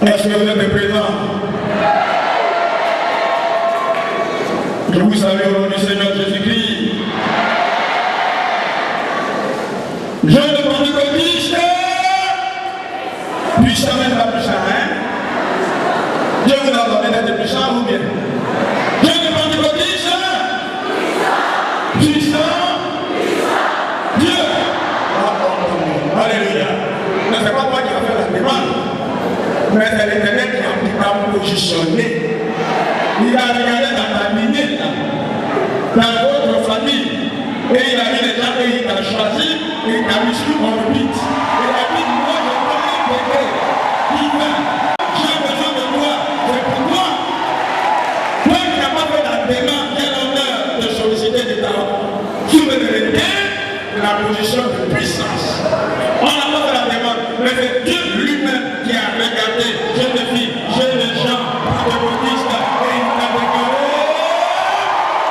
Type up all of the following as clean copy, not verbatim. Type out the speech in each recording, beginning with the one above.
Est-ce que vous êtes présents? Je vous salue au nom du Seigneur Jésus-Christ. Jeune pentecôtiste, puissant même pas puissant, hein? Dieu vous a donné d'être puissant ou bien? Jeune pentecôtiste, puissant, Dieu. Alléluia. Mais ce n'est pas moi qui a fait la demande, mais c'est l'Éternel qui a positionné. Il a regardé dans ta minute, dans votre famille, et il a mis les gens et il t'a choisi, et il t'a mis sur mon but. Il a dit, moi je peux bébé, divin, j'ai besoin de toi, c'est pour toi. Toi qui n'as pas fait la demande, quel honneur de solliciter de ta souveraineté, la position de puissance. On n'a pas fait la demande, mais c'est Dieu lui-même qui a regardé, jeune fille, jeunes gens, pentecôtistes, et il t'a déclaré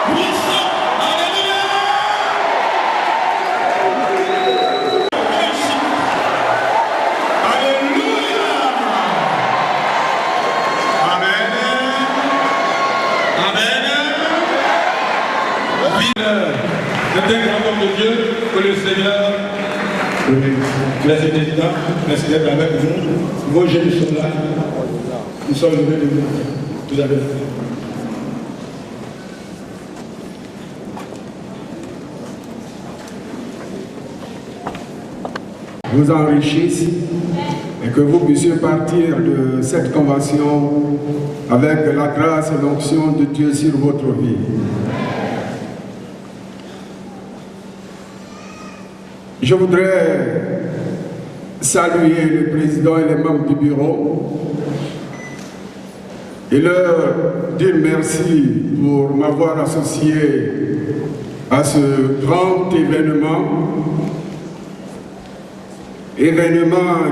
puissant. Alléluia. Alléluia. Amen. Amen. C'est un grand homme de Dieu que le Seigneur, merci président, merci d'être avec nous. Vos jeunes sont là. Nous sommes heureux de vous. Vous avez vous enrichisse et que vous puissiez partir de cette convention avec la grâce et l'onction de Dieu sur votre vie. Je voudrais saluer le président et les membres du bureau et leur dire merci pour m'avoir associé à ce grand événement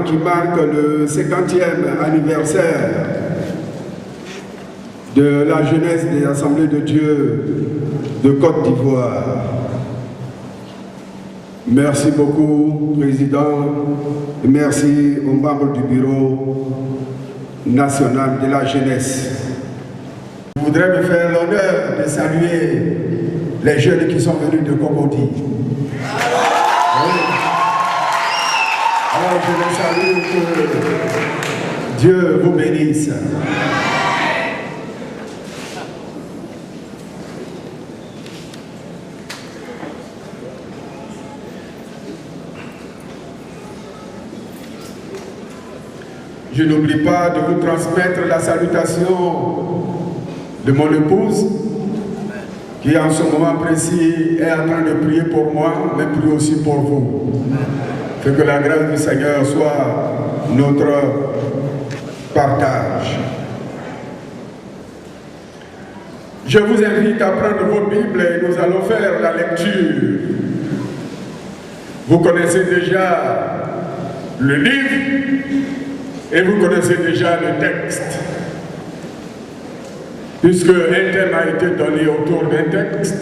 qui marque le 50e anniversaire de la jeunesse des Assemblées de Dieu de Côte d'Ivoire. Merci beaucoup, Président, et merci aux membres du Bureau national de la jeunesse. Je voudrais me faire l'honneur de saluer les jeunes qui sont venus de Cocody. Alors je les salue, que Dieu vous bénisse. Je n'oublie pas de vous transmettre la salutation de mon épouse, qui en ce moment précis est en train de prier pour moi, mais prie aussi pour vous. Que la grâce du Seigneur soit notre partage. Je vous invite à prendre vos Bibles et nous allons faire la lecture. Vous connaissez déjà le livre et vous connaissez déjà le texte. Puisque un thème a été donné autour d'un texte,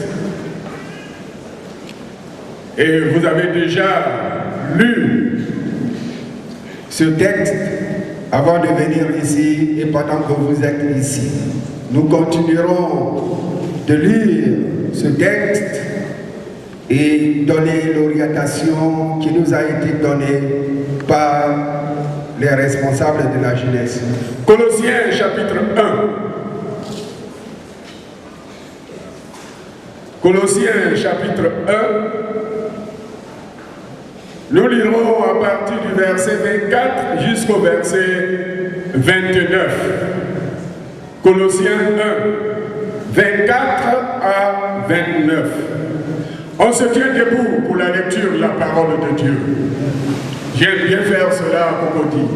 et vous avez déjà lu ce texte avant de venir ici et pendant que vous êtes ici. Nous continuerons de lire ce texte et donner l'orientation qui nous a été donnée par les responsables de la jeunesse. Colossiens chapitre 1. Colossiens chapitre 1. Nous lirons à partir du verset 24 jusqu'au verset 29. Colossiens 1, 24 à 29. On se tient debout pour la lecture de la parole de Dieu. J'aime bien faire cela à Cocody.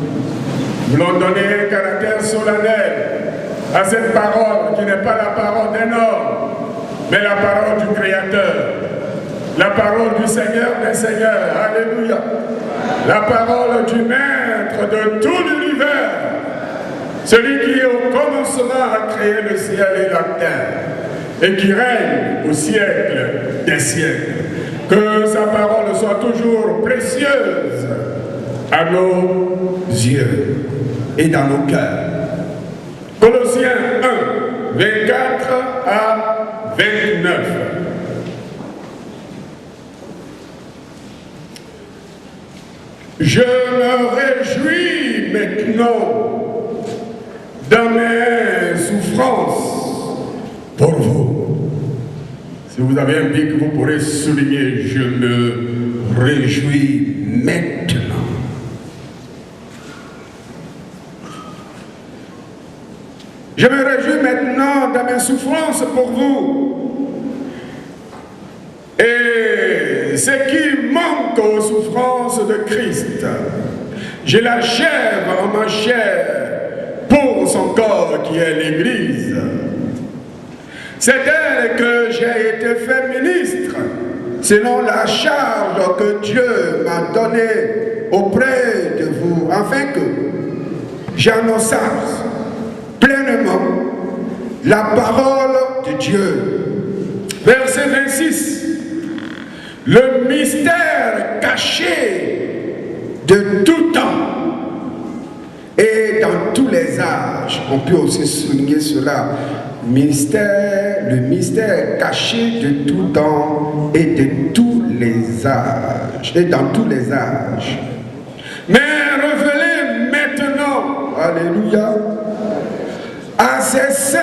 Nous voulons donner un caractère solennel à cette parole qui n'est pas la parole d'un homme, mais la parole du Créateur. La parole du Seigneur des Seigneurs, alléluia. La parole du Maître de tout l'univers, celui qui au commencement a créé le ciel et la terre, et qui règne au siècle des siècles. Que sa parole soit toujours précieuse à nos yeux. et dans nos cœurs. Colossiens 1, 24 à 29. Je me réjouis maintenant dans mes souffrances pour vous. Si vous avez un bic, vous pourrez souligner, je me réjouis maintenant. Je me réjouis maintenant dans mes souffrances pour vous. Et ce qui manque aux souffrances de Christ, je l'achève en ma chair pour son corps qui est l'Église. C'est d'elle que j'ai été fait ministre, selon la charge que Dieu m'a donnée auprès de vous, afin que j'annonçasse pleinement la parole de Dieu. Verset 26. Le mystère caché de tout temps et dans tous les âges. On peut aussi souligner cela. Le mystère caché de tout temps et de tous les âges. Et dans tous les âges. Mais révélé maintenant, alléluia, à ses saints.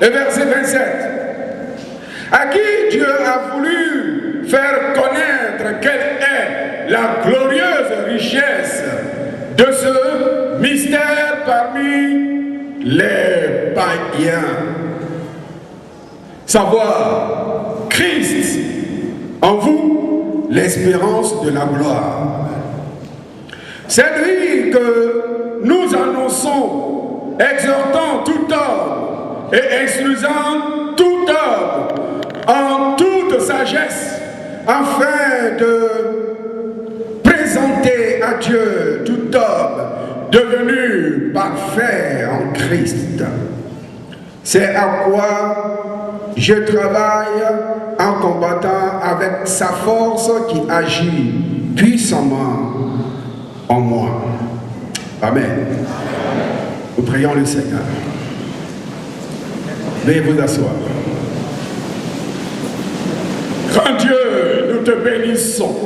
Et verset 27. À qui Dieu a voulu faire connaître quelle est la glorieuse richesse de ce mystère parmi les païens. Savoir Christ en vous, l'espérance de la gloire. C'est lui que nous annonçons, exhortant tout homme et instruisant tout homme en toute sagesse, afin de présenter à Dieu tout homme devenu parfait en Christ. C'est à quoi je travaille en combattant avec sa force qui agit puissamment en moi. Amen. Nous prions le Seigneur. Veuillez vous asseoir. Grand Dieu, nous te bénissons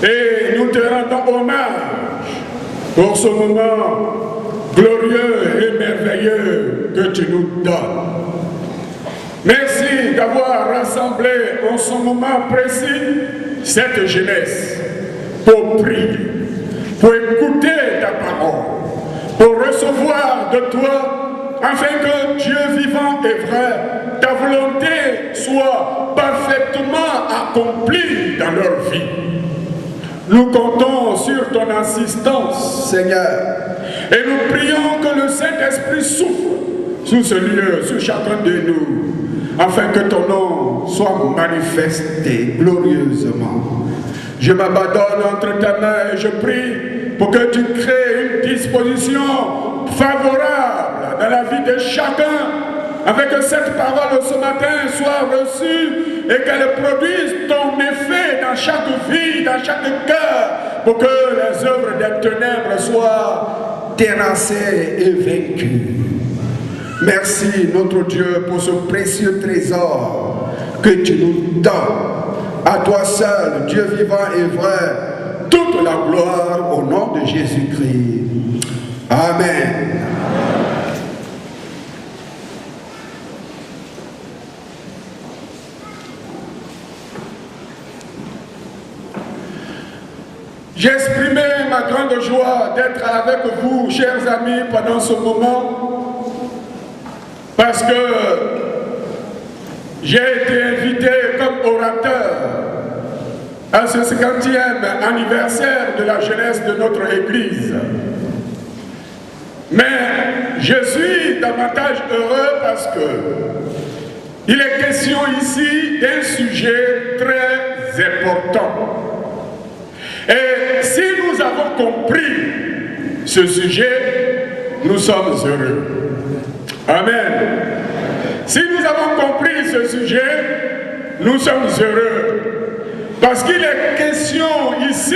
et nous te rendons hommage pour ce moment glorieux et merveilleux que tu nous donnes. Merci d'avoir rassemblé en ce moment précis cette jeunesse pour prier, pour écouter ta parole, pour recevoir de toi, afin que Dieu vivant et vrai, ta volonté soit parfaitement accomplie dans leur vie. Nous comptons sur ton assistance, Seigneur, et nous prions que le Saint-Esprit souffle sur ce lieu, sur chacun de nous, afin que ton nom soit manifesté glorieusement. Je m'abandonne entre ta main et je prie pour que tu crées une disposition favorable dans la vie de chacun, afin que cette parole ce matin soit reçue et qu'elle produise ton effet dans chaque vie, dans chaque cœur, pour que les œuvres des ténèbres soient terrassées et vaincues. Merci notre Dieu pour ce précieux trésor que tu nous donnes. À toi seul, Dieu vivant et vrai, toute la gloire au nom de Jésus-Christ. Amen. J'exprimais ma grande joie d'être avec vous, chers amis, pendant ce moment, parce que j'ai été invité comme orateur à ce 50e anniversaire de la jeunesse de notre Église. Mais je suis davantage heureux parce que il est question ici d'un sujet très important. Et si nous avons compris ce sujet, nous sommes heureux. Amen. Si nous avons compris ce sujet, nous sommes heureux. Parce qu'il est question ici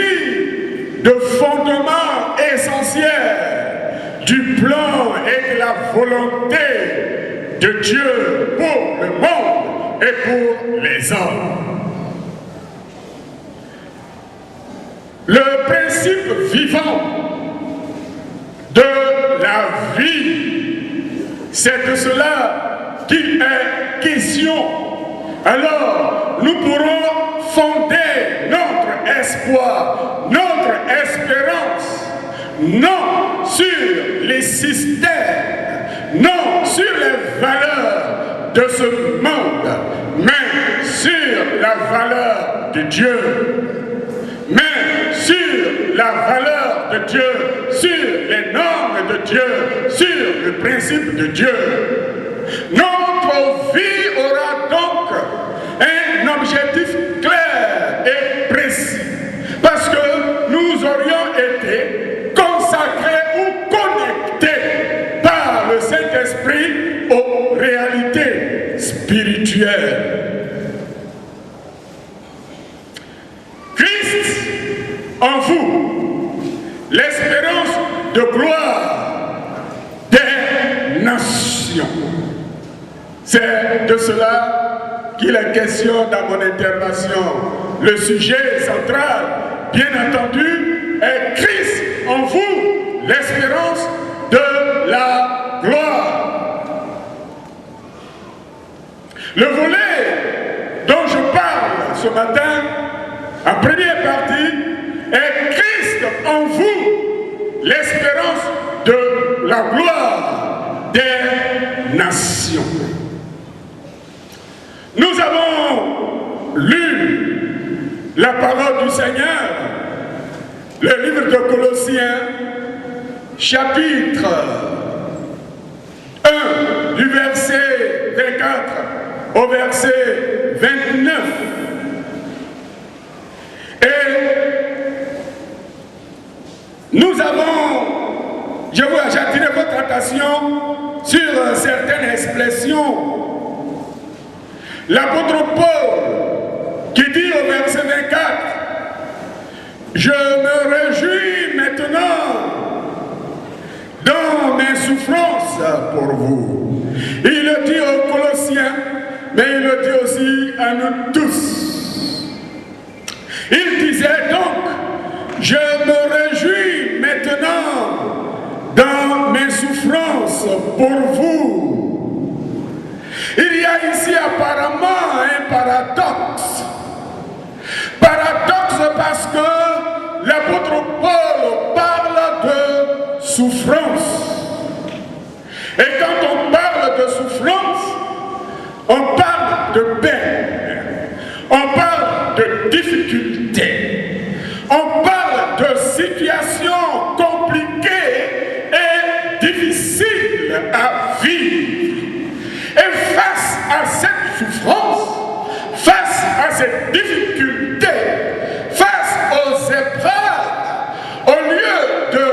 de fondements essentiel du plan et de la volonté de Dieu pour le monde et pour les hommes. Le principe vivant de la vie, c'est de cela qu'il est question. Alors, nous pourrons fonder notre espoir, notre espérance, non sur les systèmes, non sur les valeurs de ce monde, mais sur la valeur de Dieu. Mais sur la valeur de Dieu, sur les normes de Dieu, sur le principe de Dieu. Notre vie aura donc un objectif clair et précis, parce que nous aurions été consacrés ou connectés par le Saint-Esprit aux réalités spirituelles. Christ en vous, l'espérance de gloire des nations. C'est de cela qu'il est question dans mon intervention. Le sujet central, bien entendu, est Christ en vous, l'espérance de la gloire. Le volet dont je parle ce matin, en première partie, est Christ en vous, l'espérance de la gloire des nations. Nous avons lu la parole du Seigneur, le livre de Colossiens, chapitre 1, du verset 24 au verset 29. Et nous avons, j'attirer votre attention sur certaines expressions. L'apôtre Paul qui dit au verset 24, « Je me réjouis maintenant dans mes souffrances pour vous. » Il le dit aux Colossiens, mais il le dit aussi à nous tous. Il disait donc, « Je me réjouis maintenant dans mes souffrances pour vous. » Il y a ici apparemment un paradoxe. Paradoxe parce que l'apôtre Paul parle de souffrance. Et quand on parle de souffrance, on parle de peine, on parle de difficultés, on parle de situations compliquées et difficiles à vivre. Et face à cette souffrance, face à cette difficulté, face aux épreuves, au lieu de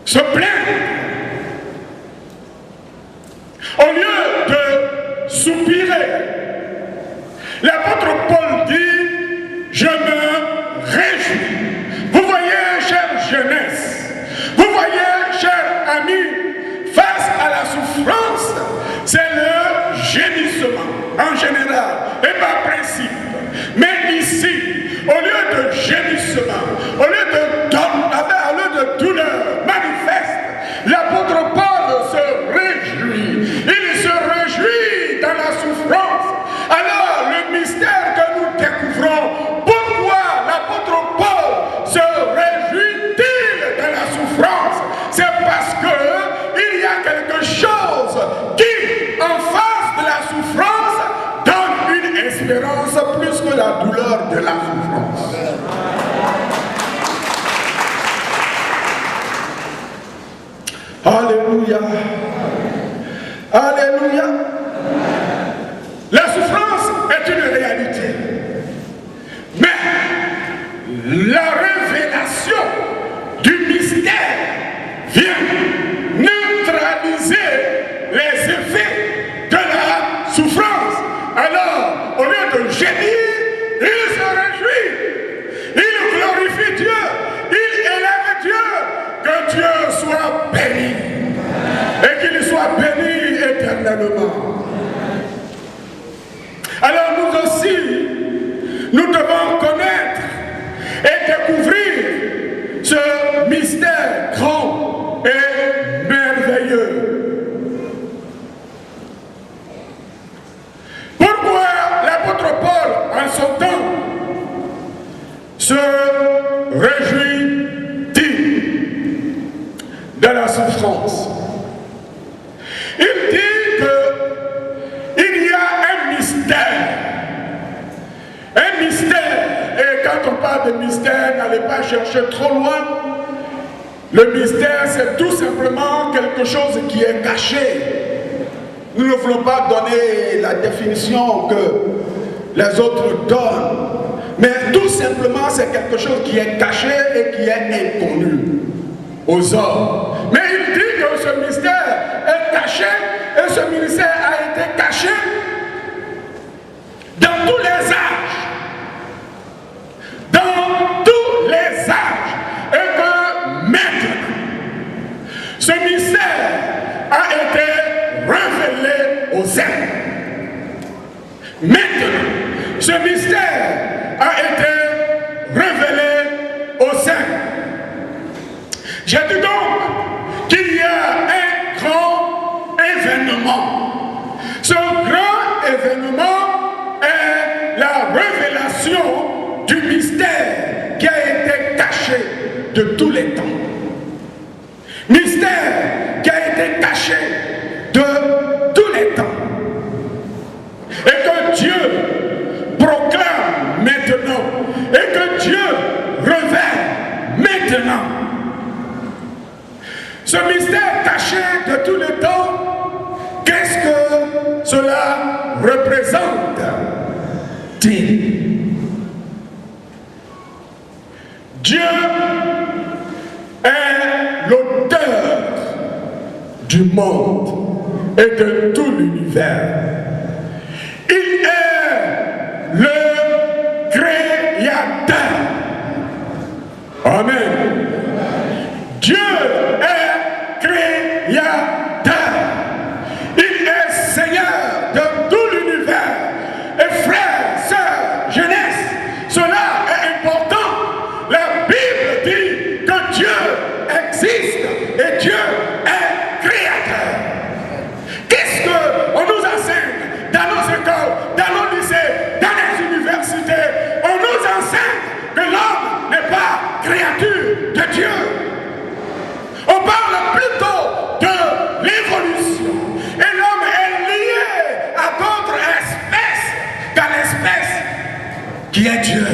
se plaindre, au lieu de soupirer, l'apôtre Paul dit, je me réjouis. Vous voyez, chère jeunesse, vous voyez, chers amis, face à la souffrance, c'est le gémissement en général et par principe. Mais ici, au lieu de gémissement, au lieu de douleur manifeste, l'apôtre Paul se réjouit. Il se réjouit dans la souffrance. Alors, le mystère que nous découvrons, pourquoi l'apôtre Paul se réjouit-il dans la souffrance? C'est parce qu'il y a quelque chose qui, en face de la souffrance, donne une espérance plus que la douleur de la souffrance. Alléluia. Alléluia. La souffrance est une réalité. Mais la révélation du mystère vient neutraliser les effets de la souffrance. Alors, au lieu de gémir, il se réjouit. Il glorifie Dieu. Il élève l'éternellement. Alors nous aussi, nous devons connaître et découvrir ce mystère grand et merveilleux. Pourquoi l'apôtre Paul, en son temps, se réjouit-il de la souffrance? Il dit qu'il y a un mystère. Un mystère. Et quand on parle de mystère, n'allez pas chercher trop loin. Le mystère, c'est tout simplement quelque chose qui est caché. Nous ne voulons pas donner la définition que les autres donnent. Mais tout simplement, c'est quelque chose qui est caché et qui est inconnu aux hommes. Mais il dit que ce mystère est caché, et ce mystère a été caché dans tous les âges. Dans tous les âges. Et que maintenant, ce mystère a été révélé aux hommes. Maintenant, ce mystère a été révélé aux saints. J'ai dit donc qu'il y a un grand événement. Ce grand événement est la révélation du mystère qui a été caché de tous les temps. Mystère qui a été caché de tous les temps. Et que Dieu proclame maintenant. Et que Dieu révèle maintenant. Ce mystère caché de tous les temps, qu'est-ce que cela représente-t-il? Dieu est l'auteur du monde et de tout l'univers. Il est le créateur. Amen. Dieu est créateur. Il est Seigneur de tout l'univers. Et frères, sœurs, jeunesse, cela est important. La Bible dit que Dieu existe et Dieu est créateur. Qu'est-ce qu'on nous enseigne dans nos écoles, dans nos lycées, dans les universités? On nous enseigne que l'homme n'est pas créature de Dieu. On parle plutôt de l'évolution. Et l'homme est lié à d'autres espèces qu'à l'espèce qui est Dieu,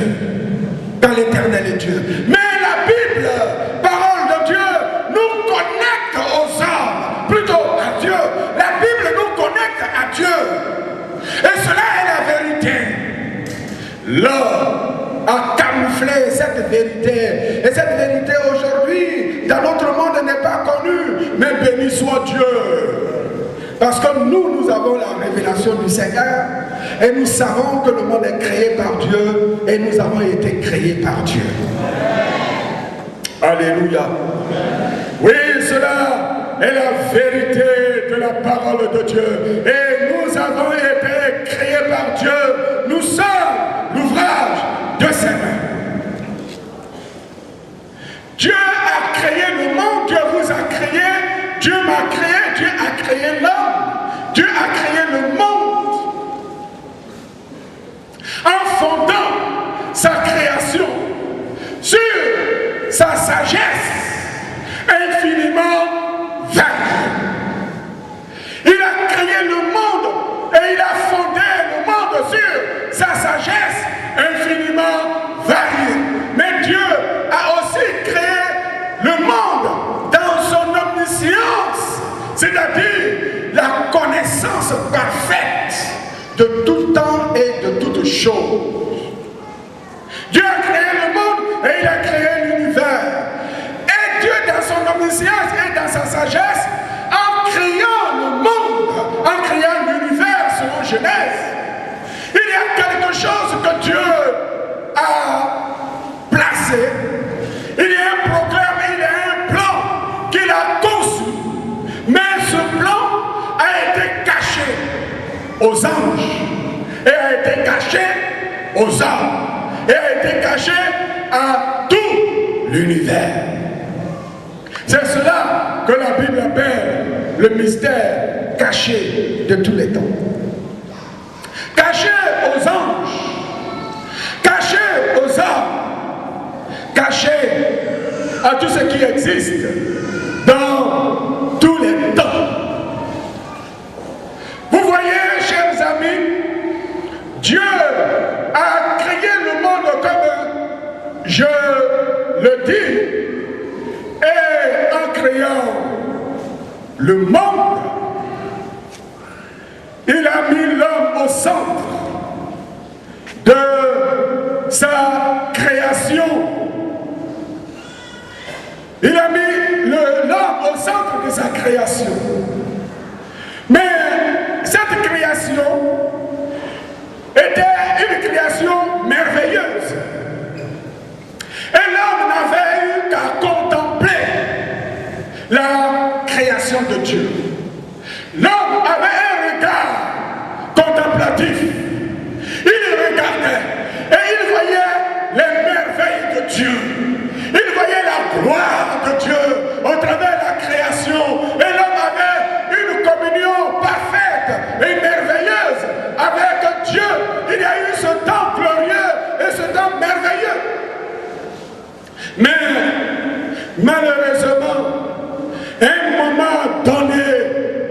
dans l'éternel est Dieu. Mais la Bible, parole de Dieu, nous connecte aux hommes, plutôt à Dieu. La Bible nous connecte à Dieu. Et cela est la vérité. L'homme a camouflé cette vérité. Et cette vérité aujourd'hui, dans notre monde, n'est pas connue. Mais béni soit Dieu. Parce que nous avons la révélation du Seigneur. Et nous savons que le monde est créé par Dieu. Et nous avons été créés par Dieu. Alléluia. Oui, cela est la vérité de la parole de Dieu. Et nous avons été créés par Dieu. Nous sommes l'ouvrage de ses mains. Dieu a créé le monde, Dieu vous a créé, Dieu m'a créé, Dieu a créé l'homme, Dieu a créé le monde. En fondant sa création sur sa sagesse infiniment variée. Il a créé le monde et il a fondé le monde sur sa sagesse infiniment variée. Mais Dieu a aussi créé le monde dans son omniscience, c'est-à-dire la connaissance parfaite de tout temps et de toutes choses. Dieu a créé le monde et il a créé l'univers. Et Dieu, dans son omniscience et dans sa sagesse, en créant le monde, en créant l'univers selon Genèse, il y a quelque chose que Dieu a placé. Il y a un programme, il y a un plan qu'il a conçu. Mais ce plan a été caché. aux anges et a été caché aux hommes et a été caché à tout l'univers. C'est cela que la Bible appelle le mystère caché de tous les temps. Caché aux anges, caché aux hommes, caché à tout ce qui existe dans tous les temps. Vous voyez, chers amis, Dieu a créé le monde comme je le dis, et en créant le monde, il a mis l'homme au centre de sa création. Il a mis l'homme au centre de sa création. Mais cette création était une création merveilleuse. Et l'homme n'avait eu qu'à contempler la création de Dieu. L'homme avait un regard contemplatif. Il regardait et il voyait les merveilles de Dieu. Il voyait la gloire de Dieu au travers de la création. Et l'homme avait une communion parfaite et merveilleuse avec Dieu. Il y a eu ce temps glorieux et ce temps merveilleux. Mais malheureusement, à un moment donné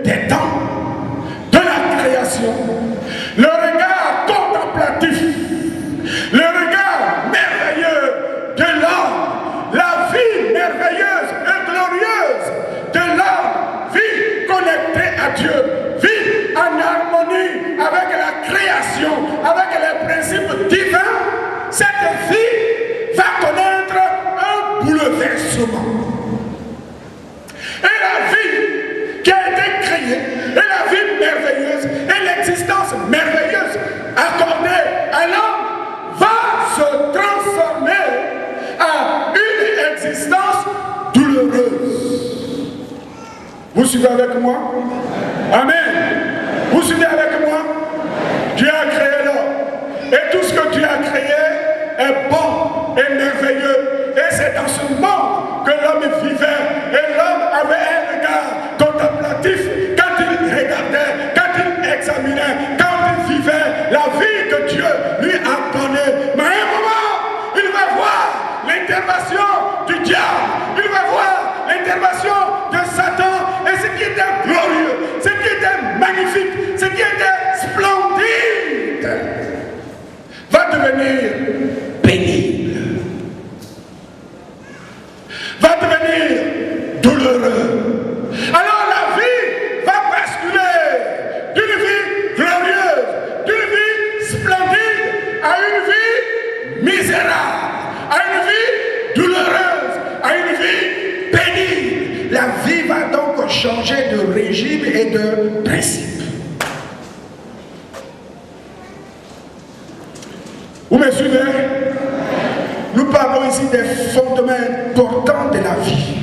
des temps de la création, le regard contemplatif, le regard merveilleux de l'homme, la vie merveilleuse et glorieuse de l'homme, vie connectée à Dieu, vie en harmonie avec la création, avec les principes divins, cette vie va connaître un bouleversement. Et la vie qui a été créée, et la vie merveilleuse, et l'existence merveilleuse accordée à l'homme va se transformer en une existence douloureuse. Vous suivez avec moi? Amen. Vous suivez avec moi? Dieu a créé l'homme. Et tout ce que Dieu a créé est bon et merveilleux. Et c'est dans ce monde que l'homme vivait. Et l'homme avait un regard contemplatif quand il regardait, quand il examinait, quand il vivait la vie que Dieu lui a donnée. Mais à un moment, il va voir l'intervention du diable. Il va voir l'intervention de Satan. Et ce qui était glorieux, ce qui était magnifique, ce qui était splendide, va devenir pénible, va devenir douloureux. Alors la vie va basculer d'une vie glorieuse, d'une vie splendide à une vie misérable, à une vie douloureuse, à une vie pénible. La vie va donc changer de régime et de principe. Vous me suivez? Nous parlons ici des fondements importants de la vie.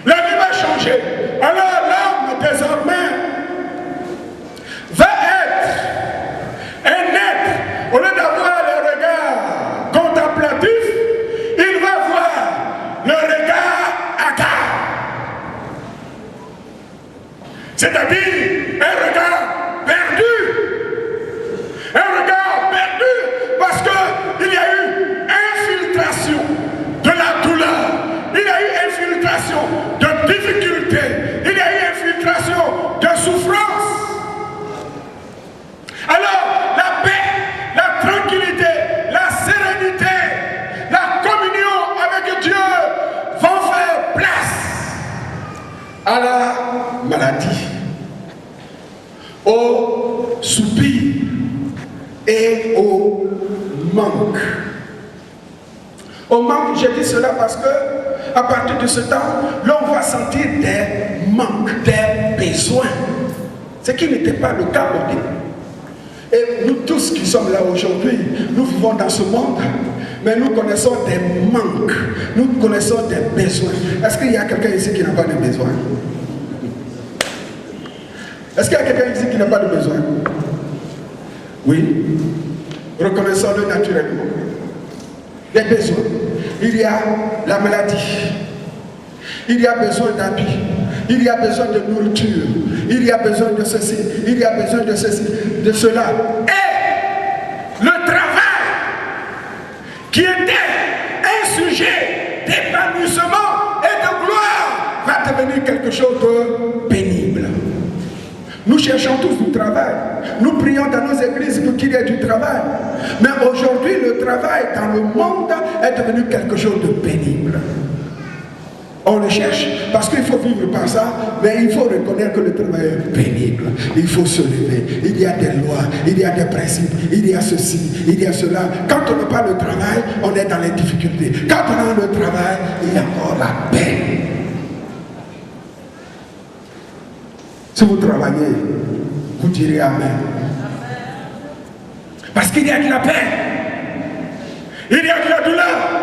La vie va changer. Alors l'homme désormais va être un être. Au lieu d'avoir le regard contemplatif, il va voir le regard hagard. C'est-à-dire un regard perdu. Un regard perdu parce qu'il y a eu infiltration de la douleur, il y a eu infiltration de difficultés, il y a eu infiltration de souffrance. Alors la paix, la tranquillité, la sérénité, la communion avec Dieu vont faire place à la maladie, au soupir et au manque. Au manque, j'ai dit cela parce que à partir de ce temps, l'on va sentir des manques, des besoins. Ce qui n'était pas le cas au début. Et nous tous qui sommes là aujourd'hui, nous vivons dans ce monde, mais nous connaissons des manques, nous connaissons des besoins. Est-ce qu'il y a quelqu'un ici qui n'a pas de besoins? Est-ce qu'il y a quelqu'un ici qui n'a pas de besoin? Oui. Reconnaissons-le naturellement. Des besoins. Il y a la maladie. Il y a besoin d'habits. Il y a besoin de nourriture. Il y a besoin de ceci. Il y a besoin de ceci, de cela. Et le travail, qui était un sujet d'épanouissement et de gloire, va devenir quelque chose de pénible. Nous cherchons tous du travail. Nous prions dans nos églises pour qu'il y ait du travail. Mais aujourd'hui, le travail dans le monde est devenu quelque chose de pénible. On le cherche parce qu'il faut vivre par ça, mais il faut reconnaître que le travail est pénible. Il faut se lever. Il y a des lois, il y a des principes, il y a ceci, il y a cela. Quand on n'a pas le travail, on est dans les difficultés. Quand on a le travail, il y a encore la paix. Si vous travaillez, vous direz Amen. Parce qu'il y a de la paix. Il y a de la douleur.